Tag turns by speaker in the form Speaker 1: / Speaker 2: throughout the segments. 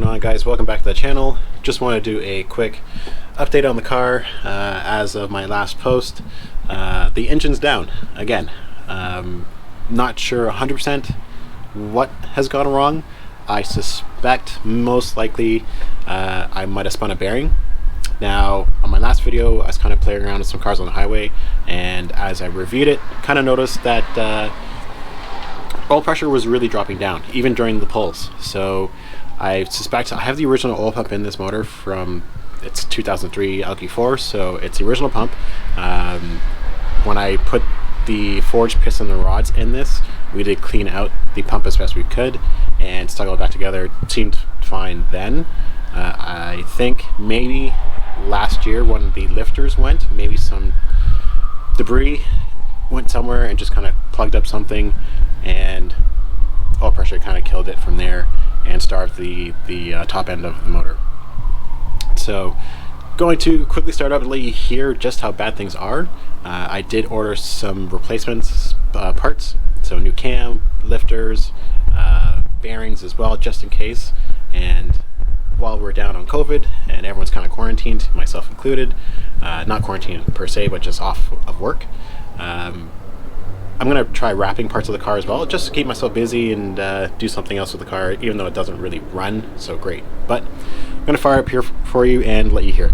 Speaker 1: going on, guys? Welcome back to the channel. Just want to do a quick update on the car. As of my last post, the engine's down again. Not sure 100% what has gone wrong. I suspect most likely I might have spun a bearing. Now, on my last video, I was kind of playing around with some cars on the highway, and as I reviewed it, kind of noticed that oil pressure was really dropping down, even during the pulls. So I suspect I have the original oil pump in this motor from it's 2003 LQ4, so it's the original pump. When I put the forged piston and rods in this, we did clean out the pump as best we could and stuck it all back together. It seemed fine then. I think maybe last year when the lifters went, maybe some debris went somewhere and just kind of plugged up something, and oil pressure kind of killed it from there and starved the top end of the motor. So going to quickly start up and let you hear just how bad things are. I did order some replacements parts, so new cam, lifters, bearings as well, just in case. And while we're down on COVID and everyone's kind of quarantined, myself included, not quarantined per se, but just off of work, I'm going to try wrapping parts of the car as well, just to keep myself busy and do something else with the car, even though it doesn't really run so great. But I'm going to fire up here for you and let you hear it.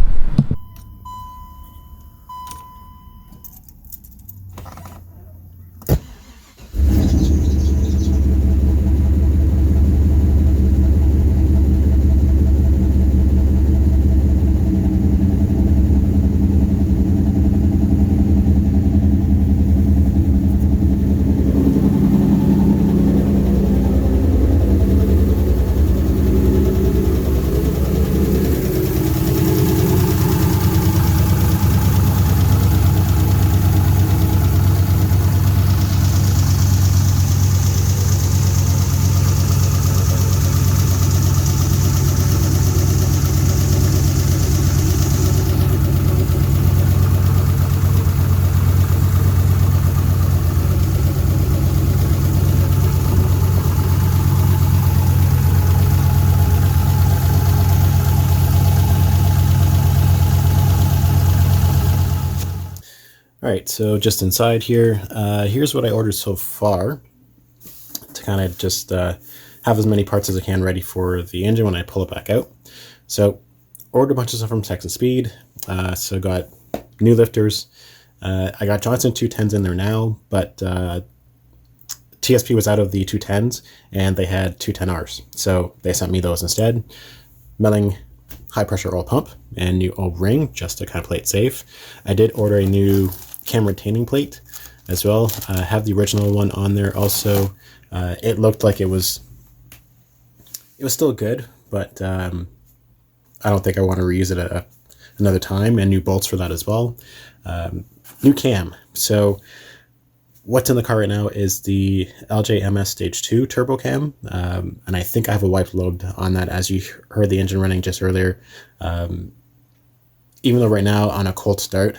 Speaker 1: Alright, so just inside here, here's what I ordered so far to kind of just have as many parts as I can ready for the engine when I pull it back out. So ordered a bunch of stuff from Texas Speed, so got new lifters. I got Johnson 210s in there now, but TSP was out of the 210s and they had 210Rs, so they sent me those instead. Milling high pressure oil pump and new oil ring just to kind of play it safe. I did order a new cam retaining plate as well. I have the original one on there also. It looked like it was still good, but I don't think I want to reuse it another time, and new bolts for that as well. New cam. So what's in the car right now is the LJMS Stage 2 turbo cam, and I think I have a wiped load on that, as you heard the engine running just earlier. Even though right now on a cold start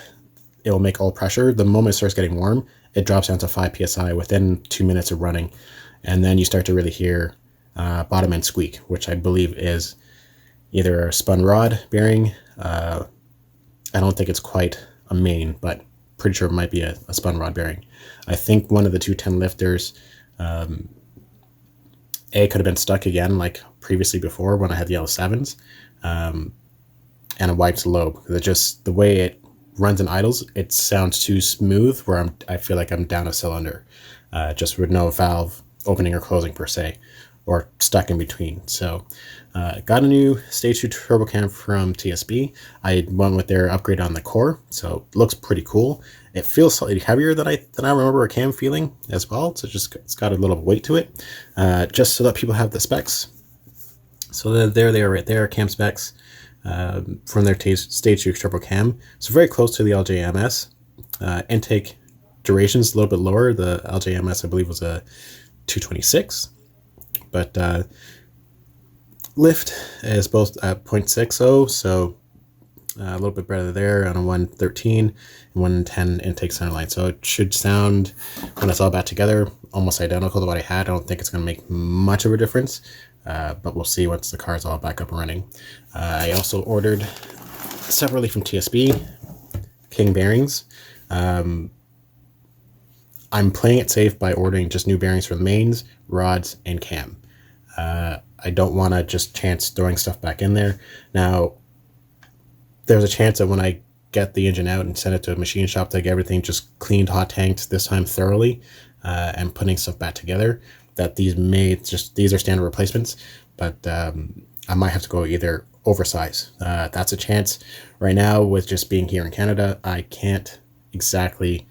Speaker 1: it will make oil pressure, the moment it starts getting warm it drops down to 5 psi within 2 minutes of running, and then you start to really hear bottom end squeak, which I believe is either a spun rod bearing. I don't think it's quite a main, but pretty sure it might be a spun rod bearing. I think one of the 210 lifters could have been stuck again like previously before when I had the L7s, and a wiped lobe. Just the way it runs and idles, it sounds too smooth where I feel like I'm down a cylinder, just with no valve opening or closing per se, or stuck in between. So got a new Stage 2 turbo cam from TSB. I went with their upgrade on the core, so it looks pretty cool. It feels slightly heavier than I remember a cam feeling as well, so it's got a little weight to it, just so that people have the specs. So there they are right there, cam specs from their Stage 2 turbo cam. So very close to the LJMS. Intake duration's a little bit lower. The LJMS I believe was a 226, but lift is both at 0.60, so a little bit better there on a 113 and 110 intake centerline. So it should sound, when it's all back together, almost identical to what I had. I don't think it's going to make much of a difference. but we'll see once the car's all back up and running. I also ordered separately from TSB King bearings. I'm playing it safe by ordering just new bearings for the mains, rods, and cam. I don't want to just chance throwing stuff back in there. Now, there's a chance that when I get the engine out and send it to a machine shop to get everything just cleaned, hot tanked this time thoroughly, and putting stuff back together, that these are standard replacements, but I might have to go either oversize. That's a chance. Right now, with just being here in Canada, I can't exactly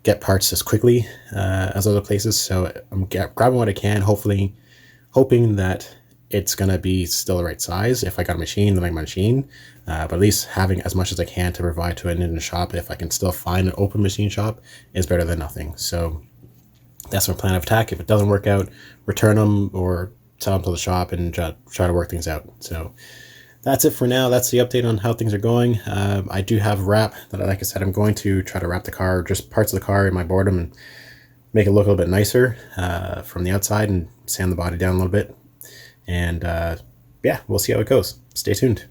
Speaker 1: get parts as quickly as other places, so I'm grabbing what I can, hoping that it's going to be still the right size. If I got a machine, then I my machine. But at least having as much as I can to provide to an engine shop, if I can still find an open machine shop, is better than nothing. So that's my plan of attack. If it doesn't work out, return them or sell them to the shop and try to work things out. So that's it for now. That's the update on how things are going. I do have wrap that, like I said, I'm going to try to wrap the car, just parts of the car in my boredom, and make it look a little bit nicer from the outside and sand the body down a little bit. And yeah, we'll see how it goes. Stay tuned.